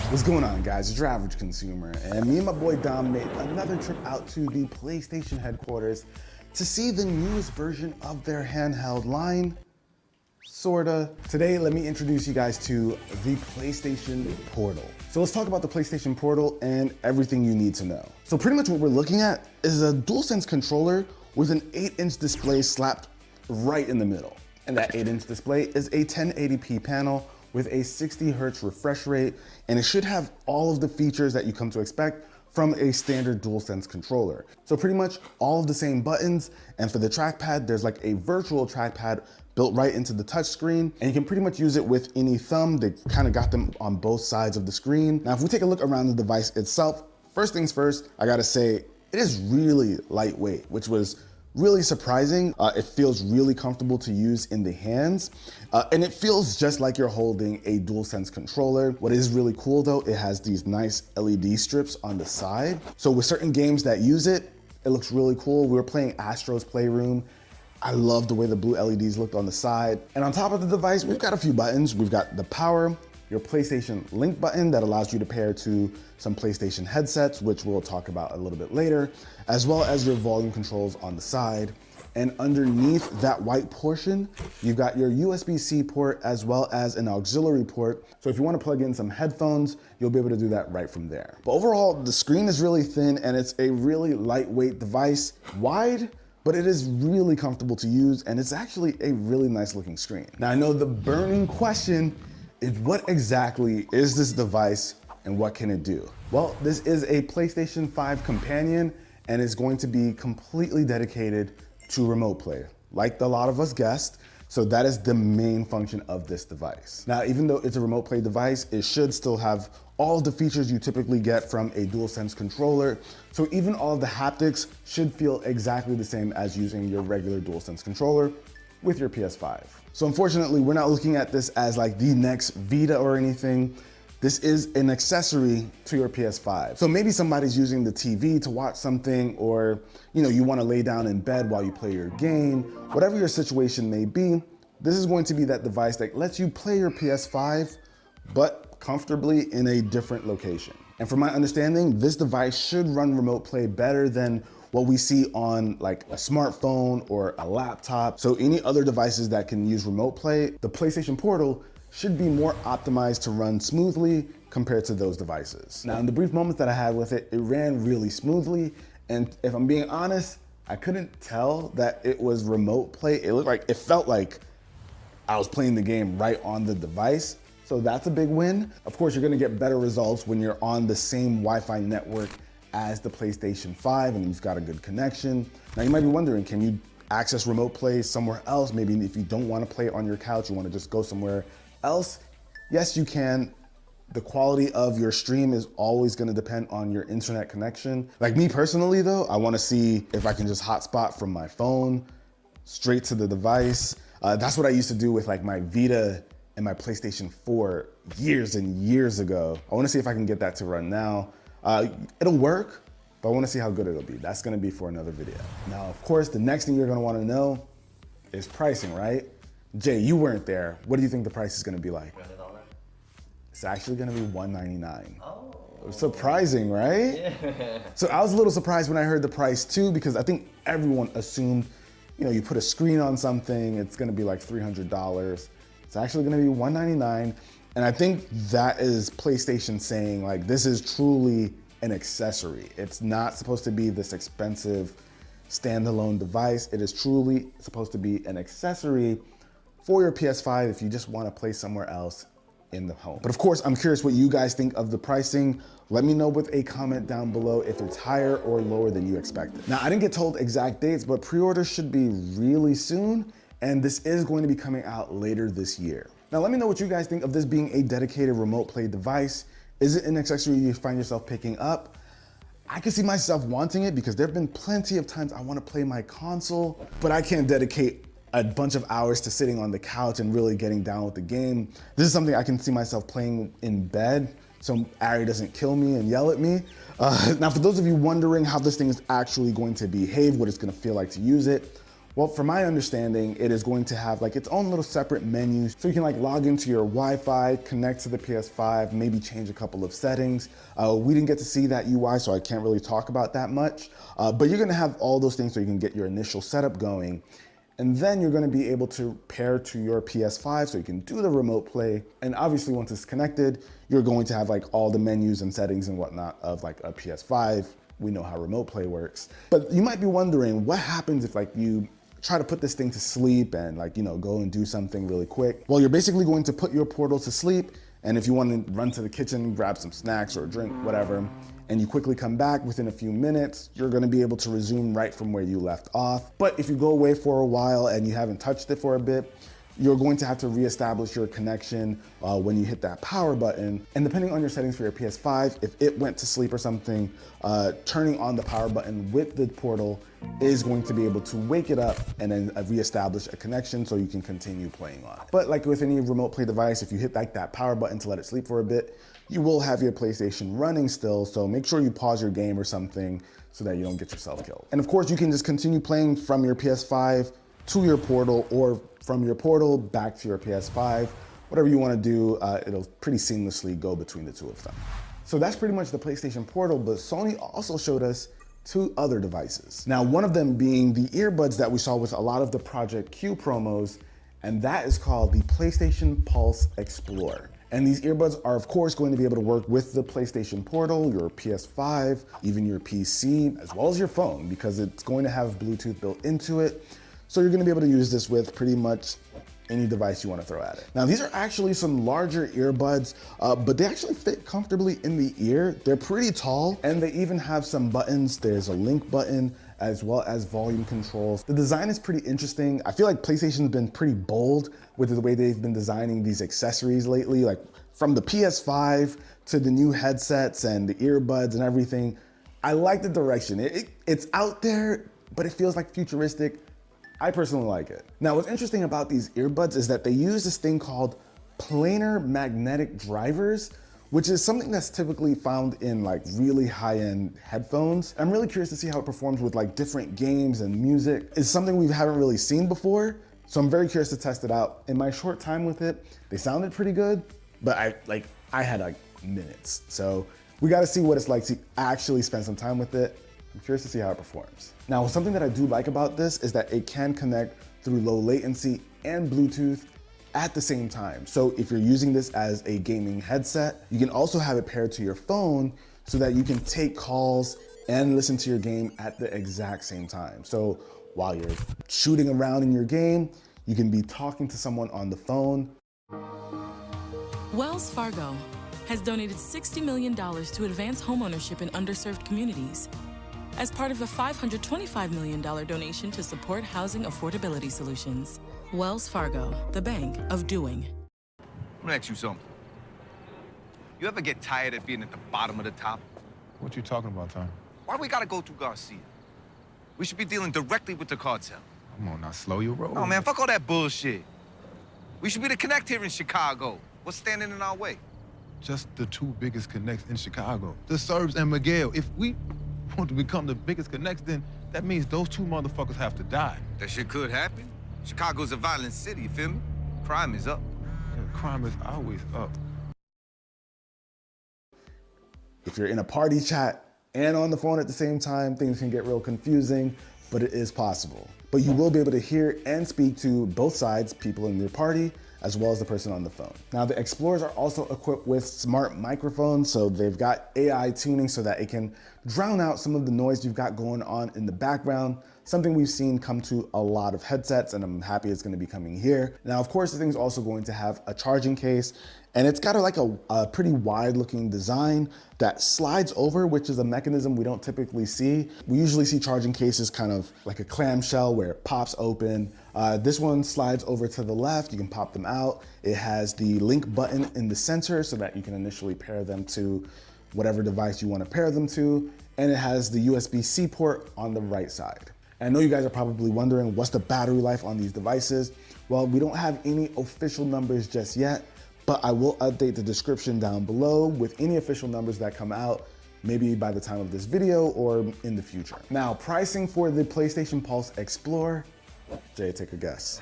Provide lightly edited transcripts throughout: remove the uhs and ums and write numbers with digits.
What's going on, guys? It's your average consumer, and me and my boy Dom made another trip out to the PlayStation headquarters to see the newest version of their handheld line, sorta. Today, let me introduce you guys to the PlayStation Portal. So let's talk about the PlayStation Portal and everything you need to know. So pretty much what we're looking at is a DualSense controller with an 8-inch display slapped right in the middle. And that 8-inch display is a 1080p panel with a 60 hertz refresh rate, and it should have all of the features that you come to expect from a standard DualSense controller. So pretty much all of the same buttons, and for the trackpad, there's like a virtual trackpad built right into the touchscreen, and you can pretty much use it with any thumb. They kind of got them on both sides of the screen. Now, if we take a look around the device itself, first things first, I gotta say, it is really lightweight, which was really surprising. It feels really comfortable to use in the hands, and it feels just like you're holding a DualSense controller. What is really cool though, it has these nice LED strips on the side. So with certain games that use it, it looks really cool. We were playing Astro's Playroom. I love the way the blue LEDs looked on the side. And on top of the device, we've got a few buttons. We've got the power, your PlayStation Link button that allows you to pair to some PlayStation headsets, which we'll talk about a little bit later, as well as your volume controls on the side. And underneath that white portion, you've got your USB-C port as well as an auxiliary port. So if you want to plug in some headphones, you'll be able to do that right from there. But overall, the screen is really thin and it's a really lightweight device, wide, but it is really comfortable to use, and it's actually a really nice looking screen. Now I know the burning question is, what exactly is this device and what can it do? Well, this is a PlayStation 5 companion, and it's going to be completely dedicated to remote play, like a lot of us guessed. So that is the main function of this device. Now, even though it's a remote play device, it should still have all of the features you typically get from a DualSense controller. So even all of the haptics should feel exactly the same as using your regular DualSense controller with your PS5. So unfortunately, we're not looking at this as like the next Vita or anything. This is an accessory to your PS5. So maybe somebody's using the TV to watch something, or you want to lay down in bed while you play your game. Whatever your situation may be, this is going to be that device that lets you play your PS5, but comfortably in a different location. And from my understanding, this device should run remote play better than what we see on like a smartphone or a laptop. So any other devices that can use remote play, the PlayStation Portal should be more optimized to run smoothly compared to those devices. Now, in the brief moments that I had with it, it ran really smoothly. And if I'm being honest, I couldn't tell that it was remote play. It felt like I was playing the game right on the device. So that's a big win. Of course, you're gonna get better results when you're on the same Wi-Fi network as the PlayStation 5 and you've got a good connection. Now you might be wondering, can you access remote play somewhere else? Maybe if you don't want to play it on your couch, you want to just go somewhere else. Yes, you can. The quality of your stream is always going to depend on your internet connection. Like me personally though, I want to see if I can just hotspot from my phone straight to the device. That's what I used to do with like my Vita and my PlayStation 4 years and years ago. I want to see if I can get that to run now. It'll work, but I want to see how good it'll be. That's going to be for another video. Now, of course, the next thing you're going to want to know is pricing, right? Jay, you weren't there. What do you think the price is going to be like? $100. It's actually going to be $199. Oh. Surprising, right? Yeah. So I was a little surprised when I heard the price too, because I think everyone assumed, you put a screen on something, it's going to be like $300. It's actually going to be $199. And I think that is PlayStation saying like, this is truly an accessory. It's not supposed to be this expensive standalone device. It is truly supposed to be an accessory for your PS5 if you just want to play somewhere else in the home. But of course, I'm curious what you guys think of the pricing. Let me know with a comment down below if it's higher or lower than you expected. Now, I didn't get told exact dates, but pre-orders should be really soon, and this is going to be coming out later this year. Now, let me know what you guys think of this being a dedicated remote play device. Is it an accessory you find yourself picking up? I can see myself wanting it because there have been plenty of times I want to play my console, but I can't dedicate a bunch of hours to sitting on the couch and really getting down with the game. This is something I can see myself playing in bed so Ari doesn't kill me and yell at me. Now, for those of you wondering how this thing is actually going to behave, what it's going to feel like to use it, Well, from my understanding, it is going to have like its own little separate menus. So you can like log into your Wi-Fi, connect to the PS5, maybe change a couple of settings. We didn't get to see that UI, so I can't really talk about that much. But you're gonna have all those things so you can get your initial setup going. And then you're gonna be able to pair to your PS5 so you can do the remote play. And obviously once it's connected, you're going to have like all the menus and settings and whatnot of like a PS5. We know how remote play works. But you might be wondering what happens if like you try to put this thing to sleep and like, go and do something really quick. Well, you're basically going to put your Portal to sleep. And if you want to run to the kitchen, grab some snacks or a drink, whatever, and you quickly come back within a few minutes, you're gonna be able to resume right from where you left off. But if you go away for a while and you haven't touched it for a bit, you're going to have to reestablish your connection when you hit that power button. And depending on your settings for your PS5, if it went to sleep or something, turning on the power button with the Portal is going to be able to wake it up and then reestablish a connection so you can continue playing on. But like with any remote play device, if you hit like that power button to let it sleep for a bit, you will have your PlayStation running still, so make sure you pause your game or something so that you don't get yourself killed. And of course, you can just continue playing from your PS5 to your Portal or from your Portal back to your PS5. Whatever you want to do, it'll pretty seamlessly go between the two of them. So that's pretty much the PlayStation Portal, but Sony also showed us two other devices. Now, one of them being the earbuds that we saw with a lot of the Project Q promos, and that is called the PlayStation Pulse Explorer. And these earbuds are of course going to be able to work with the PlayStation Portal, your PS5, even your PC, as well as your phone, because it's going to have Bluetooth built into it. So you're gonna be able to use this with pretty much any device you want to throw at it. Now, these are actually some larger earbuds, but they actually fit comfortably in the ear. They're pretty tall, and they even have some buttons. There's a link button, as well as volume controls. The design is pretty interesting. I feel like PlayStation's been pretty bold with the way they've been designing these accessories lately, like from the PS5 to the new headsets and the earbuds and everything. I like the direction. It's out there, but it feels like futuristic. I personally like it. Now, what's interesting about these earbuds is that they use this thing called planar magnetic drivers, which is something that's typically found in like really high-end headphones. I'm really curious to see how it performs with like different games and music. It's something we haven't really seen before, so I'm very curious to test it out. In my short time with it, they sounded pretty good, but I had like minutes. So we gotta see what it's like to actually spend some time with it. I'm curious to see how it performs. Now, something that I do like about this is that it can connect through low latency and Bluetooth at the same time. So if you're using this as a gaming headset, you can also have it paired to your phone so that you can take calls and listen to your game at the exact same time. So while you're shooting around in your game, you can be talking to someone on the phone. Wells Fargo has donated $60 million to advance homeownership in underserved communities as part of a $525 million donation to support housing affordability solutions. Wells Fargo, the bank of doing. Let me ask you something. You ever get tired of being at the bottom of the top? What you talking about, Tom? Why we gotta go through Garcia? We should be dealing directly with the cartel. Come on, now slow your roll. Oh, man, fuck all that bullshit. We should be the connect here in Chicago. What's standing in our way? Just the two biggest connects in Chicago, the Serbs and Miguel. If we want to become the biggest connects, then that means those two motherfuckers have to die. That shit could happen. Chicago's a violent city, you feel me? Crime is up. Yeah, crime is always up. If you're in a party chat and on the phone at the same time, things can get real confusing, but it is possible. But you will be able to hear and speak to both sides, people in your party, as well as the person on the phone. Now, the Explorers are also equipped with smart microphones, so they've got AI tuning so that it can drown out some of the noise you've got going on in the background, something we've seen come to a lot of headsets, and I'm happy it's gonna be coming here. Now, of course, the thing's also going to have a charging case, and it's got a pretty wide-looking design that slides over, which is a mechanism we don't typically see. We usually see charging cases kind of like a clamshell where it pops open. This one slides over to the left, you can pop them out. It has the link button in the center so that you can initially pair them to whatever device you want to pair them to, and it has the USB-C port on the right side. And I know you guys are probably wondering, what's the battery life on these devices? Well, we don't have any official numbers just yet, but I will update the description down below with any official numbers that come out, maybe by the time of this video or in the future. Now, pricing for the PlayStation Pulse Explorer Jay, take a guess.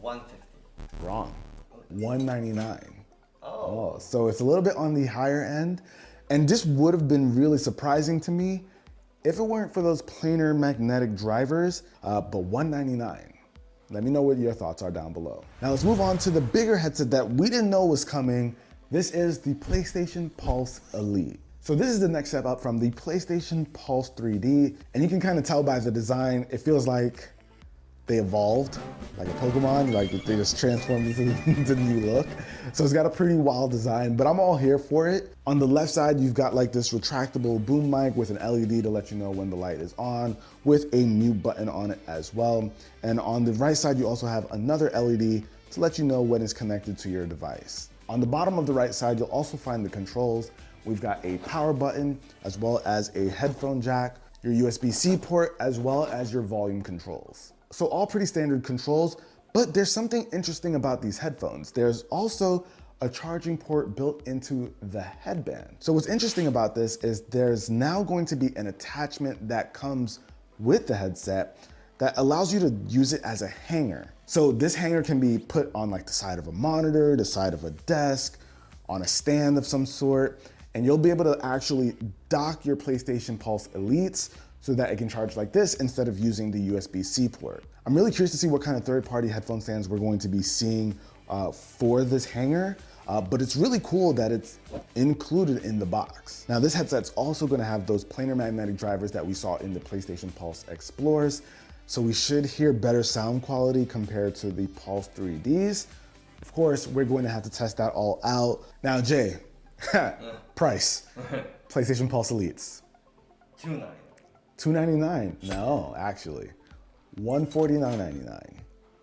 150. Wrong. $199. Oh, so it's a little bit on the higher end. And this would have been really surprising to me if it weren't for those planar magnetic drivers, but $199. Let me know what your thoughts are down below. Now let's move on to the bigger headset that we didn't know was coming. This is the PlayStation Pulse Elite. So this is the next step up from the PlayStation Pulse 3D. And you can kind of tell by the design, it feels like they evolved, like a Pokemon, like they just transformed into the new look. So it's got a pretty wild design, but I'm all here for it. On the left side, you've got like this retractable boom mic with an LED to let you know when the light is on, with a mute button on it as well. And on the right side, you also have another LED to let you know when it's connected to your device. On the bottom of the right side, you'll also find the controls. We've got a power button, as well as a headphone jack, your USB-C port, as well as your volume controls. So all pretty standard controls, but there's something interesting about these headphones. There's also a charging port built into the headband. So what's interesting about this is there's now going to be an attachment that comes with the headset that allows you to use it as a hanger. So this hanger can be put on like the side of a monitor, the side of a desk, on a stand of some sort, and you'll be able to actually dock your PlayStation Pulse Elites so that it can charge like this instead of using the USB-C port. I'm really curious to see what kind of third-party headphone stands we're going to be seeing for this hanger, but it's really cool that it's included in the box. Now this headset's also gonna have those planar magnetic drivers that we saw in the PlayStation Pulse Explorers, so we should hear better sound quality compared to the Pulse 3Ds. Of course, we're going to have to test that all out. Now Jay, price, PlayStation Pulse Elites. $299. $299? No, actually, $149.99.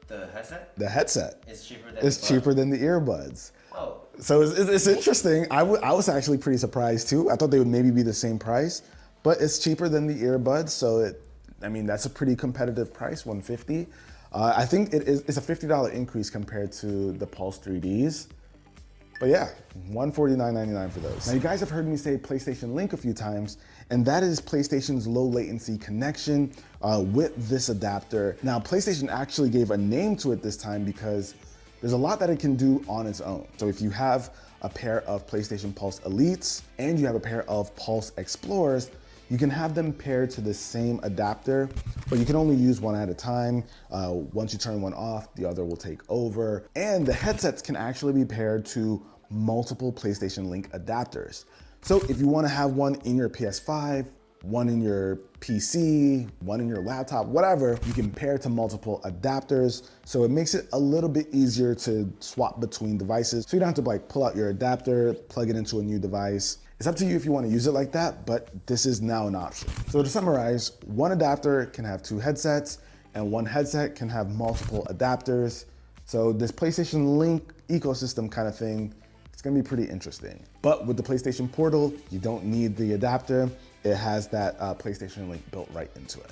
The headset? The headset. It's cheaper than It's cheaper than the earbuds. Oh. So it's interesting. I was actually pretty surprised too. I thought they would maybe be the same price, but it's cheaper than the earbuds. So I mean, that's a pretty competitive price, $150. I think it's a $50 increase compared to the Pulse 3Ds. But yeah, $149.99 for those. Now you guys have heard me say PlayStation Link a few times, and that is PlayStation's low latency connection with this adapter. Now PlayStation actually gave a name to it this time because there's a lot that it can do on its own. So if you have a pair of PlayStation Pulse Elites and you have a pair of Pulse Explorers, you can have them paired to the same adapter, but you can only use one at a time. Once you turn one off, the other will take over. And the headsets can actually be paired to multiple PlayStation Link adapters. So if you want to have one in your PS5, one in your PC, one in your laptop, whatever, you can pair to multiple adapters. So it makes it a little bit easier to swap between devices. So you don't have to like pull out your adapter, plug it into a new device. It's up to you if you want to use it like that, but this is now an option. So to summarize, one adapter can have two headsets and one headset can have multiple adapters. So this PlayStation Link ecosystem kind of thing, it's gonna be pretty interesting. But with the PlayStation Portal, you don't need the adapter. It has that PlayStation Link built right into it.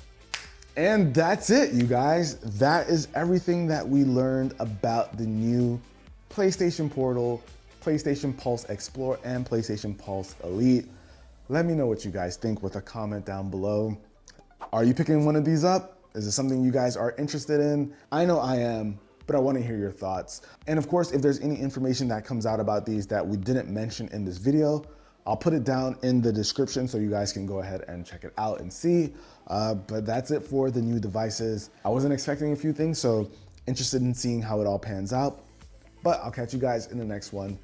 And that's it, you guys. That is everything that we learned about the new PlayStation Portal, PlayStation Pulse Explorer, and PlayStation Pulse Elite. Let me know what you guys think with a comment down below. Are you picking one of these up? Is it something you guys are interested in? I know I am, but I want to hear your thoughts. And of course, if there's any information that comes out about these that we didn't mention in this video, I'll put it down in the description so you guys can go ahead and check it out and see. But that's it for the new devices. I wasn't expecting a few things, so interested in seeing how it all pans out. But I'll catch you guys in the next one.